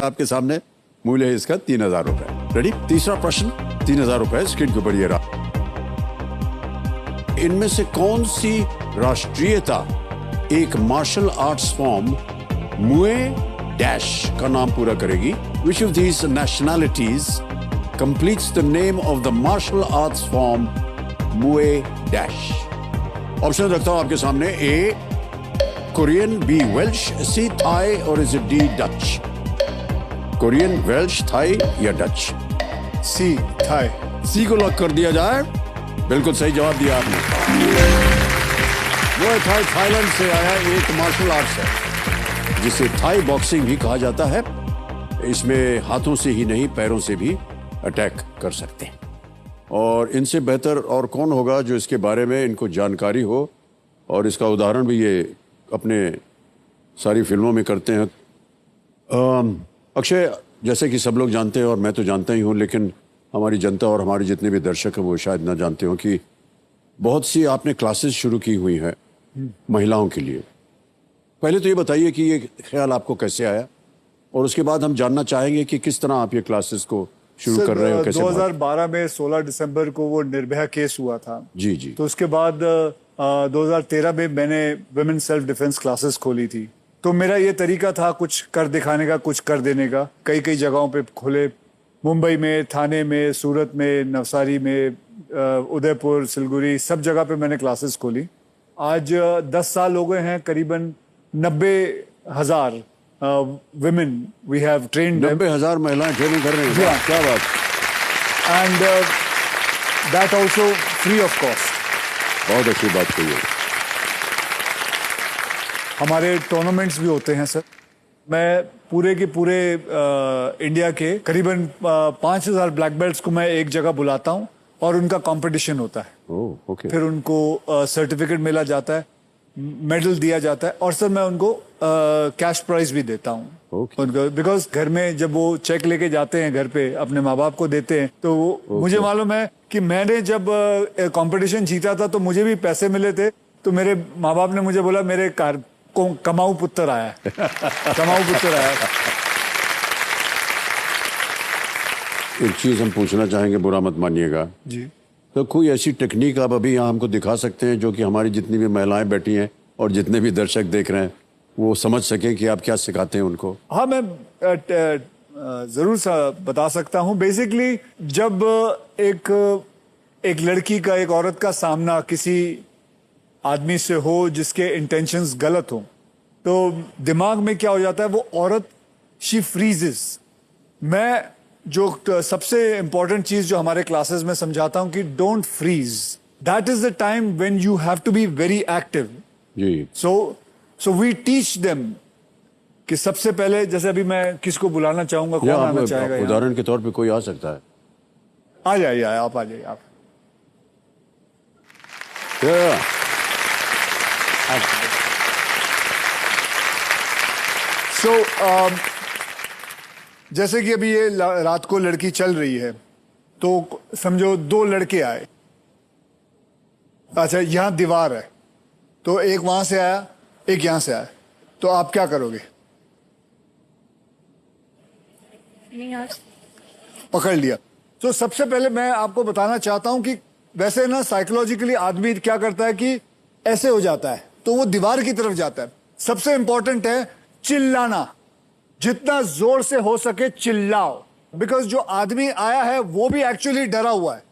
आपके सामने मूल्य है इसका 3000 रुपए। रेडी? तीसरा प्रश्न 3000 रुपए स्क्रीन के ऊपर ये रहा। इनमें से कौन सी राष्ट्रीयता एक martial arts form Muay dash का नाम पूरा करेगी? Which of these nationalities completes the name of the martial arts form Muay dash? Option रखता हूं आपके सामने। A Korean, B Welsh, C Thai और is it D Dutch? Korean, Welsh, Thai या डच? C Thai. सी को lock कर दिया जाए। बिल्कुल सही जवाब दिया आपने। वो थाई, थाईलैंड से आया एक मार्शल आर्ट्स है जिसे थाई बॉक्सिंग भी कहा जाता है। इसमें हाथों से ही नहीं पैरों से भी अटैक कर सकते हैं। और इनसे बेहतर और कौन होगा जो इसके बारे में इनको जानकारी हो, और इसका उदाहरण भी ये अपने सारी फिल्मों में करते हैं। अक्षय, जैसे कि सब लोग जानते हैं और मैं तो जानता ही हूँ, लेकिन हमारी जनता और हमारे जितने भी दर्शक हैं वो शायद ना जानते हो कि बहुत सी आपने क्लासेस शुरू की हुई हैं महिलाओं के लिए। पहले तो ये बताइए कि ये ख्याल आपको कैसे आया, और उसके बाद हम जानना चाहेंगे कि किस तरह आप ये क्लासेस को शुरू कर रहे हो, कैसे? 2012 में 16 दिसंबर को वो निर्भया केस हुआ था। जी जी। तो उसके बाद 2013 में मैंने वुमेन सेल्फ डिफेंस क्लासेस खोली थी। तो मेरा ये तरीका था कुछ कर दिखाने का, कुछ कर देने का। कई कई जगहों पे खोले, मुंबई में, थाने में, सूरत में, नवसारी में, उदयपुर, सिलगुड़ी, सब जगह पे मैंने क्लासेस खोली। आज 10 साल हो गए हैं। करीबन 90,000 women we have trained them. 90,000 महिलाएं ट्रेनिंग कर रही हैं। Yeah. क्या बात! And that also free of cost. बहुत अच्छी बात कही है। हमारे टूर्नामेंट्स भी होते हैं सर। मैं पूरे के पूरे इंडिया के करीबन 5,000 ब्लैक बेल्ट्स को मैं एक जगह बुलाता हूं और उनका कंपटीशन होता है। ओह, ओके। फिर उनको सर्टिफिकेट मिला जाता है, मेडल दिया जाता है, और सर मैं उनको कैश प्राइज भी देता हूँ। Okay. बिकॉज घर में जब वो चेक लेके जाते हैं घर पे, अपने माँ बाप को देते हैं, तो वो मुझे मालूम है कि मैंने जब कंपटीशन जीता था तो मुझे भी पैसे मिले थे। तो मेरे माँ बाप ने मुझे बोला मेरे कमाऊ पुत्र आया है। कमाऊ पुत्र आया है। एक चीज हम पूछना चाहेंगे, बुरा मत मानिएगा जी। तो कोई ऐसी टेक्निक आप अभी यहाँ हमको दिखा सकते हैं जो कि हमारी जितनी भी महिलाएं बैठी हैं और जितने भी दर्शक देख रहे हैं वो समझ सकें कि आप क्या सिखाते हैं उनको? हाँ, मैं जरूर बता सकता हूँ। बेसिकली जब एक लड़की का, एक औरत का सामना किसी आदमी से हो जिसके इंटेंशंस गलत हो, तो दिमाग में क्या हो जाता है, वो औरत शी फ्रीजेस। मैं जो सबसे इंपॉर्टेंट चीज जो हमारे क्लासेस में समझाता हूं कि don't freeze, that is the time when you have to be very active. जी। सो वी टीच देम कि सबसे पहले, जैसे अभी मैं किसको बुलाना चाहूंगा, कौन आना चाहेगा? उदाहरण के तौर पे कोई आ सकता है। आ जाइए, आप आ जाइए। आप जैसे कि अभी ये रात को लड़की चल रही है, तो समझो 2 लड़के आए। अच्छा, यहां दीवार है, तो एक वहां से आया, एक यहां से आया, तो आप क्या करोगे? पकड़ लिया। तो सबसे पहले मैं आपको बताना चाहता हूं कि वैसे ना साइकोलॉजिकली आदमी क्या करता है कि ऐसे हो जाता है, तो वो दीवार की तरफ जाता है। सबसे इंपॉर्टेंट है चिल्लाना, जितना जोर से हो सके चिल्लाओ, बिकॉज जो आदमी आया है वो भी एक्चुअली डरा हुआ है।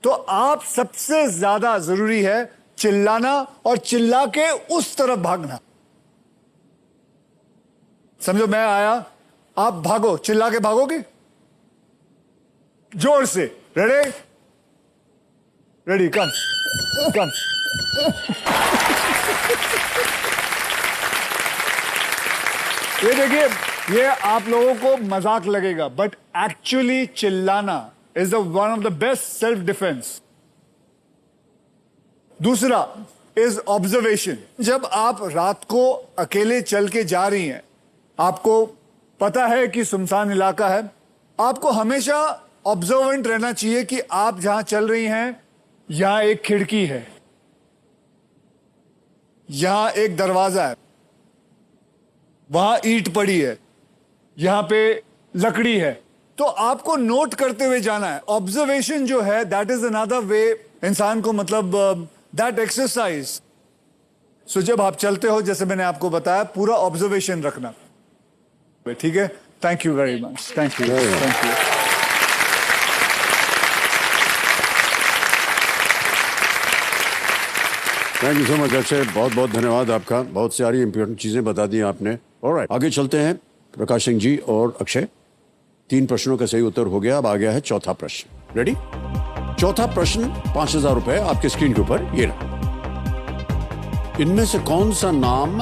तो आप सबसे ज्यादा जरूरी है चिल्लाना, और चिल्ला के उस तरफ भागना। समझो मैं आया, आप भागो, चिल्ला के भागोगे जोर से। रेडी? रेडी, कम कम। ये देखिए, ये आप लोगों को मजाक लगेगा, बट एक्चुअली चिल्लाना is the one of the best self defence. दूसरा इज ऑब्जर्वेशन। जब आप रात को अकेले चल के जा रही हैं, आपको पता है कि सुनसान इलाका है, आपको हमेशा ऑब्जर्वेंट रहना चाहिए कि आप जहां चल रही हैं, यहां एक खिड़की है, यहां एक दरवाजा है, वहां ईंट पड़ी है, यहाँ पे लकड़ी है, तो आपको नोट करते हुए जाना है। ऑब्जर्वेशन जो है दैट इज अनदर वे इंसान को, मतलब दैट एक्सरसाइज। सो जब आप चलते हो, जैसे मैंने आपको बताया, पूरा ऑब्जर्वेशन रखना, ठीक है। Thank you very much, thank you, thank you. Thank you so much Akshay, बहुत बहुत धन्यवाद आपका, बहुत सारी इंपॉर्टेंट चीजें बता दी आपने। ऑलराइट, आगे चलते हैं। प्रकाश सिंह जी और अक्षय, 3 प्रश्नों का सही उत्तर हो गया। अब आ गया है चौथा प्रश्न। रेडी? चौथा प्रश्न 5,000 रुपए आपके स्क्रीन के ऊपर ये रहा। इनमें से कौन सा नाम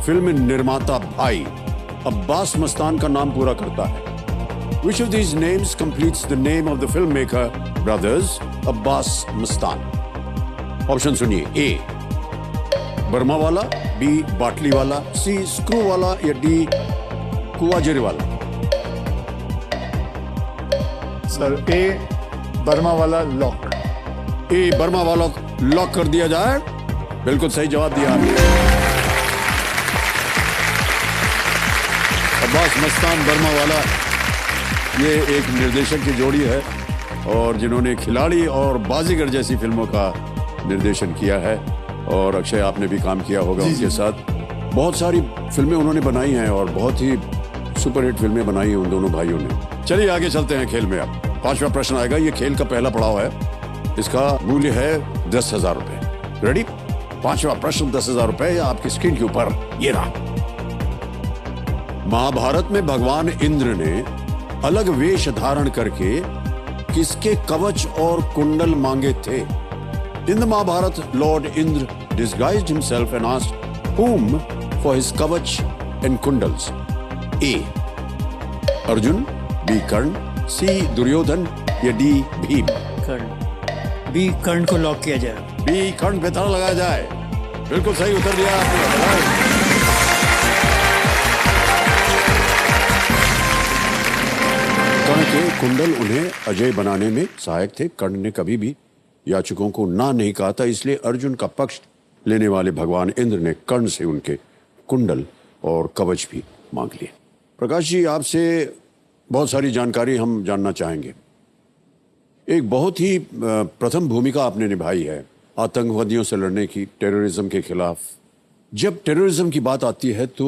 फिल्म निर्माता भाई अब्बास मस्तान का नाम पूरा करता है? Which of these names completes the name of the filmmaker brothers Abbas Mastan? Option सुनिए। ए बर्मा वाला, बी बाटली वाला, सी स्क्रू वाला या डी कुआजेरी वाला? सर ए बर्मा वाला लॉक। ए बर्मा वाला लॉक कर दिया जाए। बिल्कुल सही जवाब दिया आपने। अब्बास मस्तान बर्मा वाला, ये एक निर्देशक की जोड़ी है और जिन्होंने खिलाड़ी और बाजीगर जैसी फिल्मों का निर्देशन किया है। और अक्षय, आपने भी काम किया होगा उनके साथ। बहुत सारी फिल्में उन्होंने बनाई हैं और बहुत ही सुपरहिट फिल्में बनाई हैं उन दोनों भाइयों ने। चलिए आगे चलते हैं खेल में। अब 5वां प्रश्न आएगा। ये खेल का पहला पड़ाव है, इसका मूल्य है 10,000 रुपए। रेडी? 5वां प्रश्न 10,000 रुपए आपकी स्क्रीन के ऊपर ये रहा। महाभारत में भगवान इंद्र ने अलग वेश धारण करके किसके कवच और कुंडल मांगे थे? In the Mahabharata, lord Indra disguised himself and asked whom for his kavach and kundals. A. Arjun, B. Karna, C. Duryodhan या D. भीम? कर्ण। बी कर्ण को लॉक किया जाए। B. कर्ण पे ताला लगाया जाए। बिल्कुल सही उत्तर दिया आपने। कर्ण के कुंडल उन्हें अजय बनाने में सहायक थे। कर्ण ने कभी भी याचकों को ना नहीं कहा था, इसलिए अर्जुन का पक्ष लेने वाले भगवान इंद्र ने कर्ण से उनके कुंडल और कवच भी मांग लिए। प्रकाश जी, आपसे बहुत सारी जानकारी हम जानना चाहेंगे। एक बहुत ही प्रथम भूमिका आपने निभाई है आतंकवादियों से लड़ने की, टेररिज्म के खिलाफ। जब टेररिज्म की बात आती है तो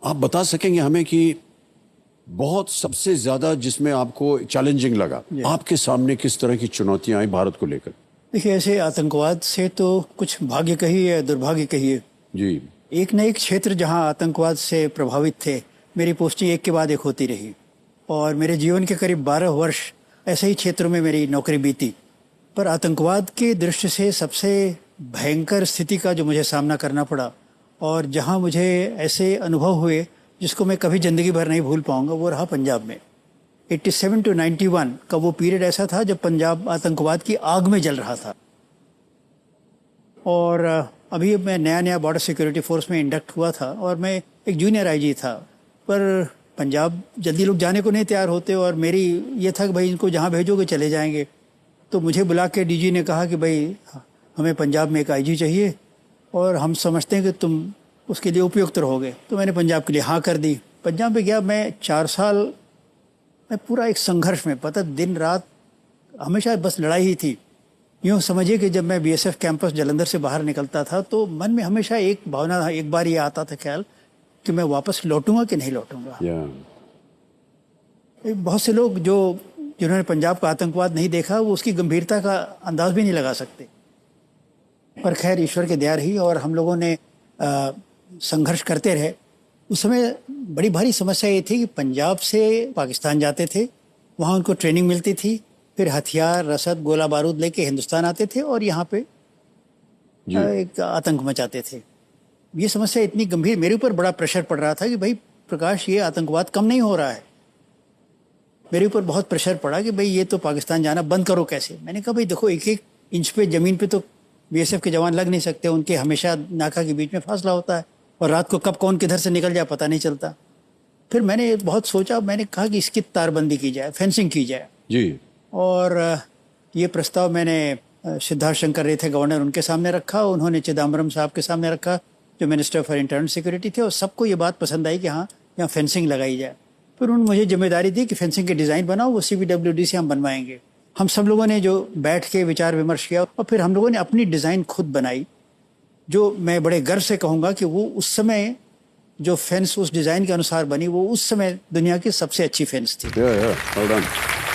आप बता सकेंगे हमें कि बहुत सबसे ज्यादा जिसमें आपको चैलेंजिंग लगा, आपके सामने किस तरह की चुनौतियां आई भारत को लेकर? देखिए, ऐसे आतंकवाद से तो कुछ भाग्य कहिए, दुर्भाग्य कहिए जी, एक न एक क्षेत्र जहां आतंकवाद से प्रभावित थे, मेरी पोस्टिंग एक के बाद एक होती रही और मेरे जीवन के करीब 12 वर्ष ऐसे ही क्षेत्रों में मेरी नौकरी बीती। पर आतंकवाद की दृष्टि से सबसे भयंकर स्थिति का जो मुझे सामना करना पड़ा और जहां मुझे ऐसे अनुभव हुए जिसको मैं कभी ज़िंदगी भर नहीं भूल पाऊंगा, वो रहा पंजाब में। 87 to 91 का वो पीरियड ऐसा था जब पंजाब आतंकवाद की आग में जल रहा था। और अभी मैं नया बॉर्डर सिक्योरिटी फोर्स में इंडक्ट हुआ था और मैं एक जूनियर आईजी था। पर पंजाब जल्दी लोग जाने को नहीं तैयार होते और मेरी ये था कि भाई इनको जहाँ भेजोगे चले जाएंगे। तो मुझे बुला के डीजी ने कहा कि भाई हमें पंजाब में एक आईजी चाहिए और हम समझते हैं कि तुम उसके लिए उपयुक्त रहोगे। तो मैंने पंजाब के लिए हाँ कर दी। पंजाब में गया मैं 4 साल, मैं पूरा एक संघर्ष में, पता दिन रात हमेशा बस लड़ाई ही थी। यूँ समझिए कि जब मैं बीएसएफ कैंपस जलंधर से बाहर निकलता था तो मन में हमेशा एक भावना था, एक बार ये आता था ख्याल कि मैं वापस लौटूंगा कि नहीं लौटूंगा। बहुत से लोग जिन्होंने पंजाब का आतंकवाद नहीं देखा वो उसकी गंभीरता का अंदाज भी नहीं लगा सकते। पर खैर ईश्वर की दया रही और हम लोगों ने संघर्ष करते रहे। उस समय बड़ी भारी समस्या ये थी कि पंजाब से पाकिस्तान जाते थे, वहाँ उनको ट्रेनिंग मिलती थी, फिर हथियार, रसद, गोला बारूद लेके हिंदुस्तान आते थे और यहाँ पे एक आतंक मचाते थे। ये समस्या इतनी गंभीर, मेरे ऊपर बड़ा प्रेशर पड़ रहा था कि भाई प्रकाश, ये आतंकवाद कम नहीं हो रहा है। मेरे ऊपर बहुत प्रेशर पड़ा कि भाई ये तो पाकिस्तान जाना बंद करो कैसे। मैंने कहा भाई देखो, 1-1 इंच पे ज़मीन पे तो बीएसएफ के जवान लग नहीं सकते, उनके हमेशा नाका के बीच में फासला होता है और रात को कब कौन किधर से निकल जाए पता नहीं चलता। फिर मैंने बहुत सोचा, मैंने कहा कि इसकी तारबंदी की जाए, फेंसिंग की जाए जी। और ये प्रस्ताव मैंने सिद्धार्थ शंकर रे थे गवर्नर, उनके सामने रखा, उन्होंने चिदम्बरम साहब के सामने रखा जो मिनिस्टर फॉर इंटरनल सिक्योरिटी थे, और सबको ये बात पसंद आई कि हाँ यहाँ फेंसिंग लगाई जाए। फिर उन्होंने मुझे जिम्मेदारी दी कि फेंसिंग के डिज़ाइन बनाओ, वो CBWD से हम बनवाएंगे। हम सब लोगों ने जो बैठ के विचार विमर्श किया और फिर हम लोगों ने अपनी डिज़ाइन खुद बनाई, जो मैं बड़े गर्व से कहूँगा कि वो उस समय जो फेंस उस डिज़ाइन के अनुसार बनी, वो उस समय दुनिया की सबसे अच्छी फेंस थी। Yeah, well done.